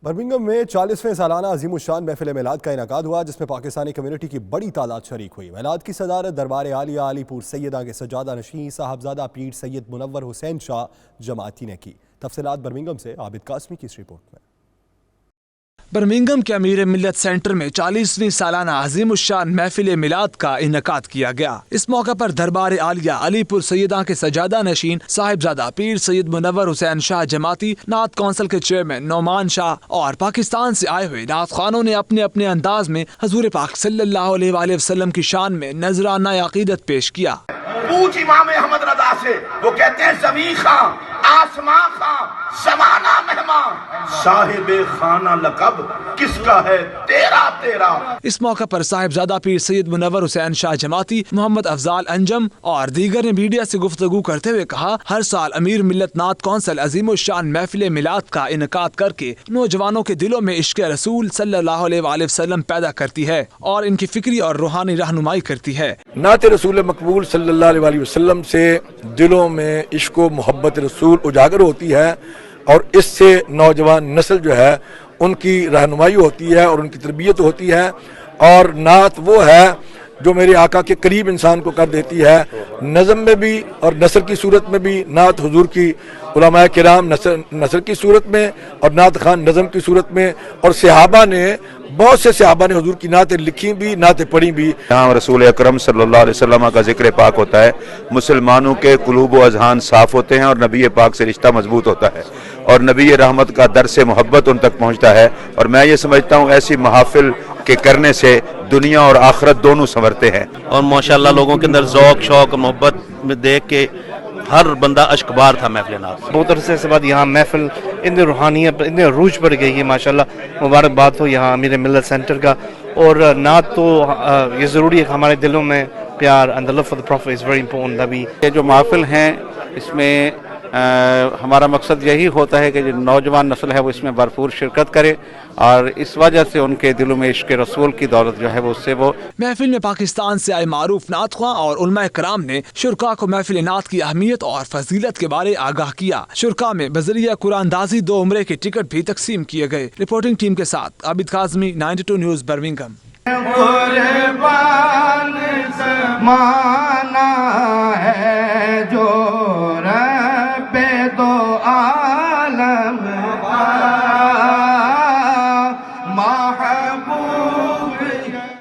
Birmingham میں 40ویں سالانہ عظیم الشان محفل میلاد کا انعقاد ہوا، جس میں پاکستانی کمیونٹی کی بڑی تعداد شریک ہوئی۔ میلاد کی صدارت دربار عالیہ علی پور سیدہ کے سجادہ نشین صاحبزادہ پیر سید منور حسین شاہ جماعتی نے کی۔ تفصیلات برمنگھم سے عابد قاسمی کی اس رپورٹ میں۔ برمنگھم کے امیر ملت سینٹر میں 40ویں سالانہ عظیم الشان محفل میلاد کا انعقاد کیا گیا۔ اس موقع پر دربار عالیہ علی پور سیدہ کے سجادہ نشین صاحبزادہ پیر سید منور حسین شاہ جماعتی، نعت کونسل کے چیئرمین نعمان شاہ اور پاکستان سے آئے ہوئے نعت خوانوں نے اپنے اپنے انداز میں حضور پاک صلی اللہ علیہ وآلہ وسلم کی شان میں نذرانہ عقیدت پیش کیا۔ پوچھ امام احمد رضا سے، وہ کہتے ہیں زمین خان، آسمان خان، زمانہ مہمان، صاحب خانہ لقب کس کا ہے تیرا تیرا۔ اس موقع پر صاحبزادہ پیر سید منور حسین شاہ جماعتی، محمد افضال انجم اور دیگر نے میڈیا سے گفتگو کرتے ہوئے کہا، ہر سال امیر ملت نعت کونسل عظیم الشان محفل میلاد کا انعقاد کر کے نوجوانوں کے دلوں میں عشق رسول صلی اللہ علیہ وآلہ وسلم پیدا کرتی ہے اور ان کی فکری اور روحانی رہنمائی کرتی ہے۔ نعت رسول مقبول صلی اللہ علیہ وسلم سے دلوں میں عشق و محبت رسول اجاگر ہوتی ہے اور اس سے نوجوان نسل جو ہے ان کی رہنمائی ہوتی ہے اور ان کی تربیت ہوتی ہے، اور نعت وہ ہے جو میرے آقا کے قریب انسان کو کر دیتی ہے۔ نظم میں بھی اور نثر کی صورت میں بھی نعت حضور کی علماء کرام نثر کی صورت میں اور نعت خان نظم کی صورت میں، اور صحابہ نے بہت سے صحابہ نے حضور کی نعتیں لکھی بھی، نعتیں پڑھی بھی۔ یہاں رسول اکرم صلی اللہ علیہ وسلم کا ذکر پاک ہوتا ہے، مسلمانوں کے قلوب و اذہان صاف ہوتے ہیں اور نبی پاک سے رشتہ مضبوط ہوتا ہے اور نبی رحمت کا درس محبت ان تک پہنچتا ہے، اور میں یہ سمجھتا ہوں ایسی محافل کے کرنے سے دنیا اور آخرت دونوں سنورتے ہیں۔ اور ماشاءاللہ لوگوں کے اندر ذوق شوق محبت میں دیکھ کے ہر بندہ اشکبار تھا محفل نعت۔ بہت عرصے سے بعد یہاں محفل اتنے روحانیت اتنے عروج پر گئی ہے، ماشاءاللہ مبارکباد ہو یہاں امیر ملت سینٹر کا۔ اور نعت تو یہ ضروری ہے کہ ہمارے دلوں میں پیار and the love for the prophet is very important that we۔ یہ جو محفل ہیں اس میں ہمارا مقصد یہی ہوتا ہے کہ جو نوجوان نسل ہے وہ اس میں بھرپور شرکت کرے اور اس وجہ سے ان کے دلوں میں عشق رسول کی دولت جو ہے وہ اس سے وہ۔ محفل میں پاکستان سے آئے معروف نعت خواں اور علماء کرام نے شرکاء کو محفل نعت کی اہمیت اور فضیلت کے بارے آگاہ کیا۔ شرکاء میں بذریعہ قرآن دازی 2 عمرے کے ٹکٹ بھی تقسیم کیے گئے۔ رپورٹنگ ٹیم کے ساتھ عابد قاسمی، 92 نیوز برمنگھم۔